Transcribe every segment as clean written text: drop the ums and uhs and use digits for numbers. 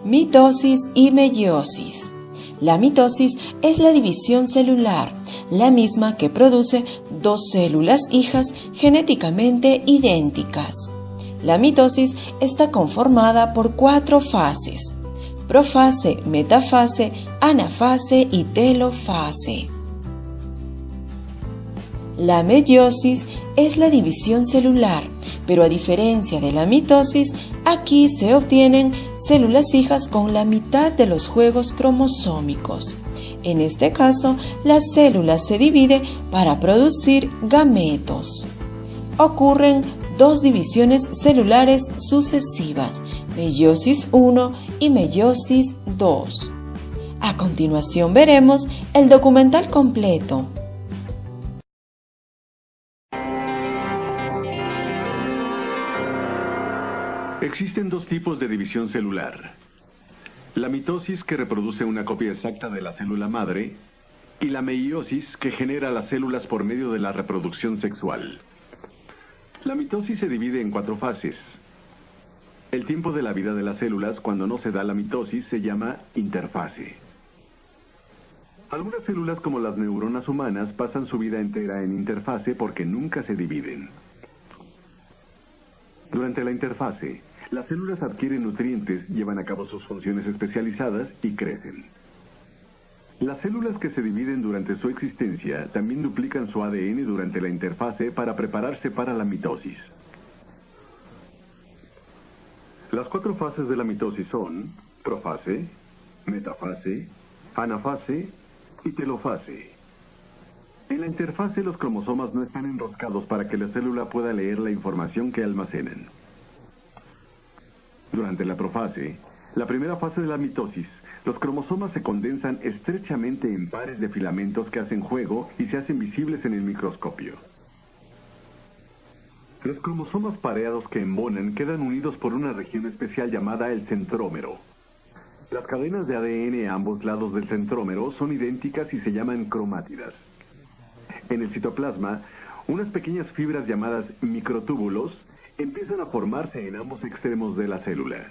Mitosis y meiosis. La mitosis es la división celular, la misma que produce dos células hijas genéticamente idénticas. La mitosis está conformada por 4 fases: profase, metafase, anafase y telofase. La meiosis es la división celular, pero a diferencia de la mitosis, aquí se obtienen células hijas con la mitad de los juegos cromosómicos. En este caso, la célula se divide para producir gametos. Ocurren 2 divisiones celulares sucesivas, meiosis 1 y meiosis 2. A continuación veremos el documental completo. Existen 2 tipos de división celular: la mitosis, que reproduce una copia exacta de la célula madre, y la meiosis, que genera las células por medio de la reproducción sexual. La mitosis se divide en 4 fases. El tiempo de la vida de las células cuando no se da la mitosis se llama interfase. Algunas células, como las neuronas humanas, pasan su vida entera en interfase porque nunca se dividen. Durante la interfase, las células adquieren nutrientes, llevan a cabo sus funciones especializadas y crecen. Las células que se dividen durante su existencia también duplican su ADN durante la interfase para prepararse para la mitosis. Las 4 fases de la mitosis son profase, metafase, anafase y telofase. En la interfase, los cromosomas no están enroscados para que la célula pueda leer la información que almacenan. Durante la profase, la primera fase de la mitosis, los cromosomas se condensan estrechamente en pares de filamentos que hacen juego y se hacen visibles en el microscopio. Los cromosomas pareados que embonan quedan unidos por una región especial llamada el centrómero. Las cadenas de ADN a ambos lados del centrómero son idénticas y se llaman cromátidas. En el citoplasma, unas pequeñas fibras llamadas microtúbulos empiezan a formarse en ambos extremos de la célula.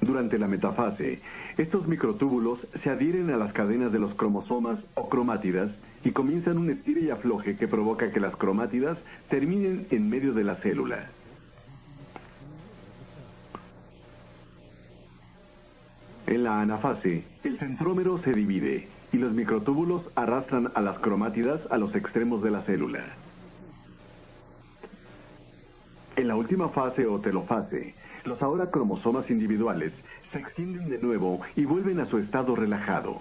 Durante la metafase, estos microtúbulos se adhieren a las cadenas de los cromosomas o cromátidas y comienzan un estire y afloje que provoca que las cromátidas terminen en medio de la célula. En la anafase, el centrómero se divide y los microtúbulos arrastran a las cromátidas a los extremos de la célula. En la última fase o telofase, los ahora cromosomas individuales se extienden de nuevo y vuelven a su estado relajado,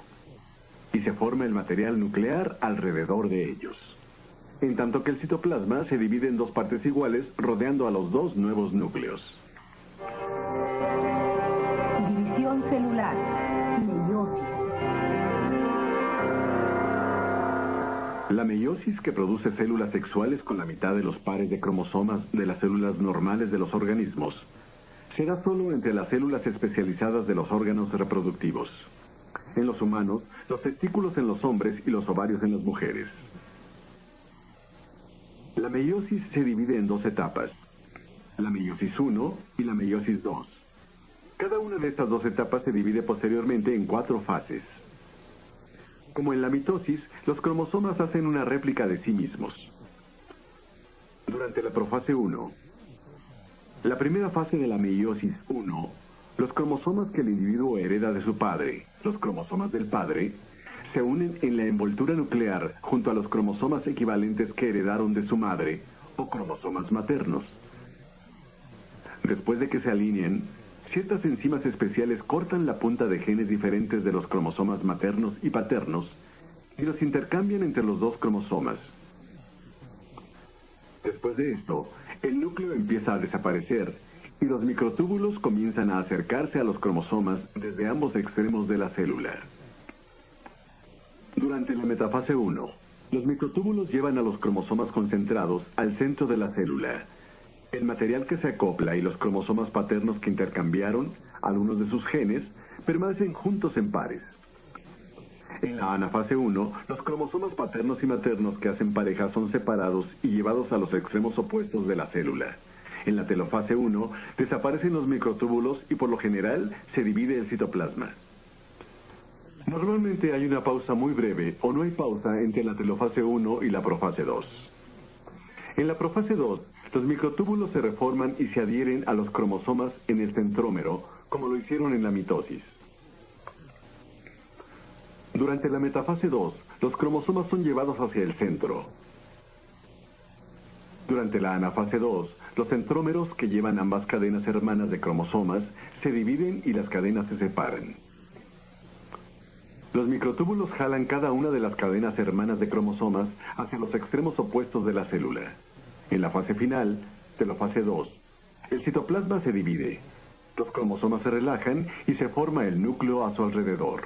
y se forma el material nuclear alrededor de ellos. En tanto que el citoplasma se divide en 2 partes iguales, rodeando a los 2 nuevos núcleos. División celular, meiosis. La meiosis, que produce células sexuales con la mitad de los pares de cromosomas de las células normales de los organismos, se da solo entre las células especializadas de los órganos reproductivos. En los humanos, los testículos en los hombres y los ovarios en las mujeres. La meiosis se divide en 2 etapas: la meiosis 1 y la meiosis 2. Cada una de estas 2 etapas se divide posteriormente en 4 fases. Como en la mitosis, los cromosomas hacen una réplica de sí mismos. Durante la profase 1, la primera fase de la meiosis 1, los cromosomas que el individuo hereda de su padre, los cromosomas del padre, se unen en la envoltura nuclear junto a los cromosomas equivalentes que heredaron de su madre, o cromosomas maternos. Después de que se alineen, ciertas enzimas especiales cortan la punta de genes diferentes de los cromosomas maternos y paternos y los intercambian entre los 2 cromosomas. Después de esto, el núcleo empieza a desaparecer y los microtúbulos comienzan a acercarse a los cromosomas desde ambos extremos de la célula. Durante la metafase 1, los microtúbulos llevan a los cromosomas concentrados al centro de la célula. El material que se acopla y los cromosomas paternos que intercambiaron algunos de sus genes permanecen juntos en pares. En la anafase 1, los cromosomas paternos y maternos que hacen pareja son separados y llevados a los extremos opuestos de la célula. En la telofase 1 desaparecen los microtúbulos y por lo general se divide el citoplasma. Normalmente hay una pausa muy breve o no hay pausa entre la telofase 1 y la profase 2. En la profase 2, los microtúbulos se reforman y se adhieren a los cromosomas en el centrómero, como lo hicieron en la mitosis. Durante la metafase 2, los cromosomas son llevados hacia el centro. Durante la anafase 2, los centrómeros que llevan ambas cadenas hermanas de cromosomas se dividen y las cadenas se separan. Los microtúbulos jalan cada una de las cadenas hermanas de cromosomas hacia los extremos opuestos de la célula. En la fase final, telofase 2, el citoplasma se divide. Los cromosomas se relajan y se forma el núcleo a su alrededor.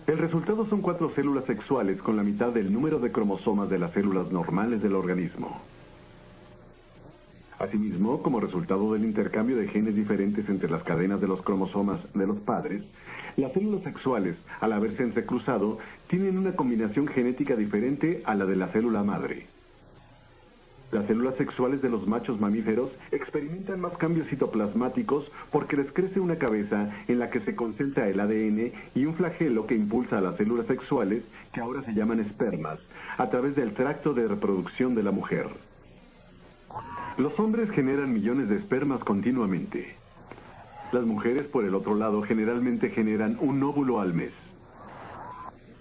El resultado son 4 células sexuales con la mitad del número de cromosomas de las células normales del organismo. Asimismo, como resultado del intercambio de genes diferentes entre las cadenas de los cromosomas de los padres, las células sexuales, al haberse entrecruzado, tienen una combinación genética diferente a la de la célula madre. Las células sexuales de los machos mamíferos experimentan más cambios citoplasmáticos porque les crece una cabeza en la que se concentra el ADN y un flagelo que impulsa a las células sexuales, que ahora se llaman espermas, a través del tracto de reproducción de la mujer. Los hombres generan millones de espermas continuamente. Las mujeres, por el otro lado, generalmente generan un óvulo al mes.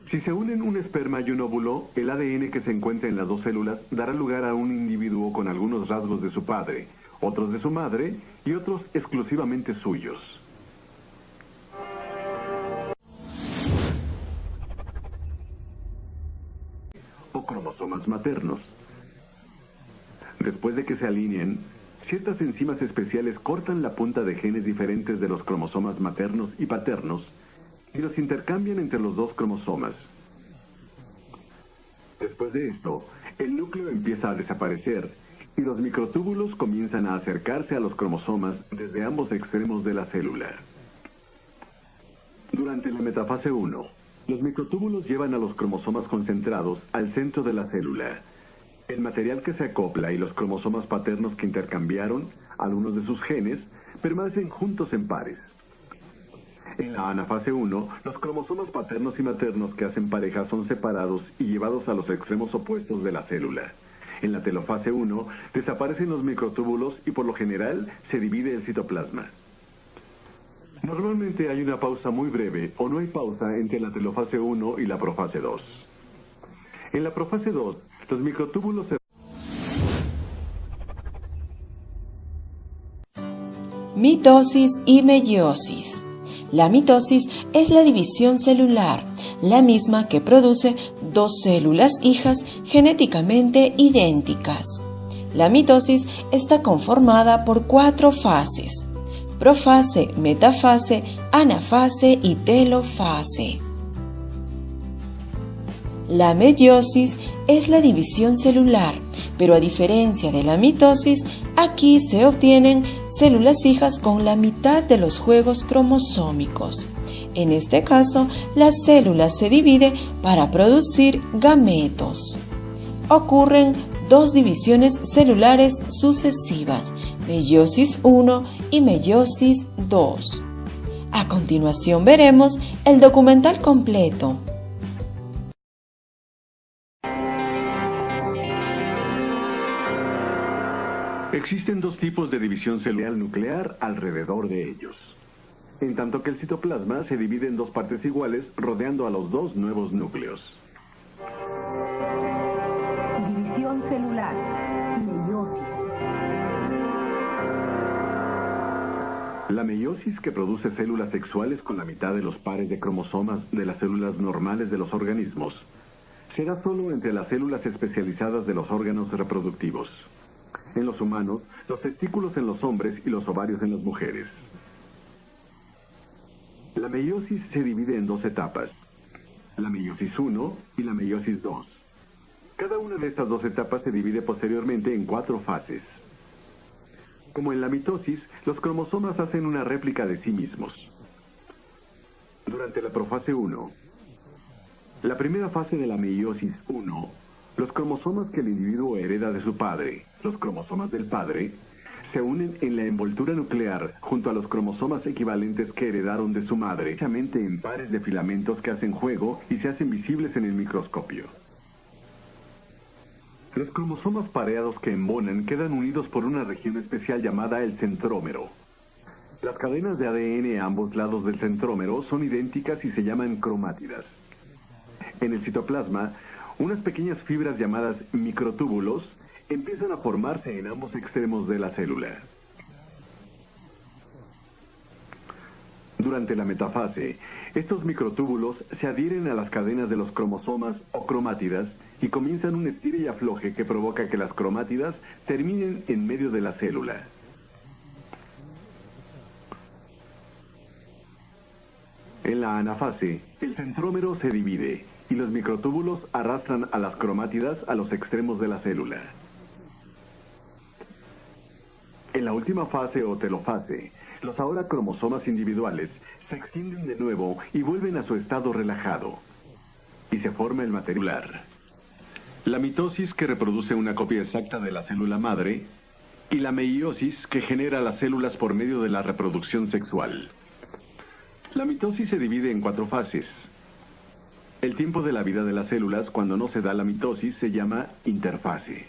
Si se unen un esperma y un óvulo, el ADN que se encuentra en las dos células dará lugar a un individuo con algunos rasgos de su padre, otros de su madre y otros exclusivamente suyos. O cromosomas maternos. Después de que se alineen, ciertas enzimas especiales cortan la punta de genes diferentes de los cromosomas maternos y paternos y los intercambian entre los dos cromosomas. Después de esto, el núcleo empieza a desaparecer y los microtúbulos comienzan a acercarse a los cromosomas desde ambos extremos de la célula. Durante la metafase 1, los microtúbulos llevan a los cromosomas concentrados al centro de la célula. El material que se acopla y los cromosomas paternos que intercambiaron algunos de sus genes permanecen juntos en pares. En la anafase 1, los cromosomas paternos y maternos que hacen pareja son separados y llevados a los extremos opuestos de la célula. En la telofase 1, desaparecen los microtúbulos y por lo general se divide el citoplasma. Normalmente hay una pausa muy breve o no hay pausa entre la telofase 1 y la profase 2. En la profase 2, los microtúbulos se... Mitosis y meiosis. La mitosis es la división celular, la misma que produce dos células hijas genéticamente idénticas. La mitosis está conformada por 4 fases: profase, metafase, anafase y telofase. La meiosis es la división celular, pero a diferencia de la mitosis, aquí se obtienen células hijas con la mitad de los juegos cromosómicos. En este caso, la célula se divide para producir gametos. Ocurren 2 divisiones celulares sucesivas, meiosis 1 y meiosis 2. A continuación veremos el documental completo. Existen 2 tipos de división celular nuclear alrededor de ellos, en tanto que el citoplasma se divide en 2 partes iguales rodeando a los 2 nuevos núcleos. División celular, meiosis. La meiosis, que produce células sexuales con la mitad de los pares de cromosomas de las células normales de los organismos, se da solo entre las células especializadas de los órganos reproductivos. En los humanos, los testículos en los hombres y los ovarios en las mujeres. La meiosis se divide en 2 etapas, la meiosis 1 y la meiosis 2. Cada una de estas 2 etapas se divide posteriormente en 4 fases. Como en la mitosis, los cromosomas hacen una réplica de sí mismos. Durante la profase 1, la primera fase de la meiosis 1, Los cromosomas que el individuo hereda de su padre, los cromosomas del padre, se unen en la envoltura nuclear junto a los cromosomas equivalentes que heredaron de su madre, precisamente en pares de filamentos que hacen juego y se hacen visibles en el microscopio. Los cromosomas pareados que embonan quedan unidos por una región especial llamada el centrómero. Las cadenas de ADN a ambos lados del centrómero son idénticas y se llaman cromátidas. En el citoplasma, unas pequeñas fibras llamadas microtúbulos empiezan a formarse en ambos extremos de la célula. Durante la metafase, estos microtúbulos se adhieren a las cadenas de los cromosomas o cromátidas y comienzan un estire y afloje que provoca que las cromátidas terminen en medio de la célula. En la anafase, el centrómero se divide y los microtúbulos arrastran a las cromátidas a los extremos de la célula. En la última fase o telofase, los ahora cromosomas individuales se extienden de nuevo y vuelven a su estado relajado. Y se forma el material. La mitosis, que reproduce una copia exacta de la célula madre, y la meiosis, que genera las células por medio de la reproducción sexual. La mitosis se divide en 4 fases. El tiempo de la vida de las células cuando no se da la mitosis se llama interfase.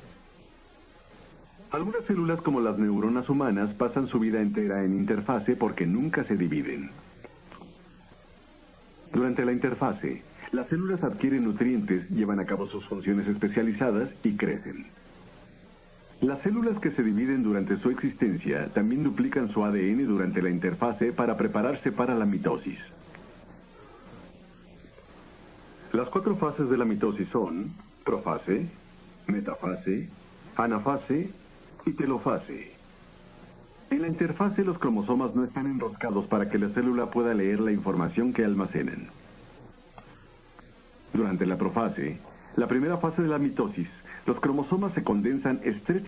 Algunas células, como las neuronas humanas, pasan su vida entera en interfase porque nunca se dividen. Durante la interfase, las células adquieren nutrientes, llevan a cabo sus funciones especializadas y crecen. Las células que se dividen durante su existencia también duplican su ADN durante la interfase para prepararse para la mitosis. Las 4 fases de la mitosis son profase, metafase, anafase y telofase. En la interfase, los cromosomas no están enroscados para que la célula pueda leer la información que almacenan. Durante la profase, la primera fase de la mitosis, los cromosomas se condensan estrechamente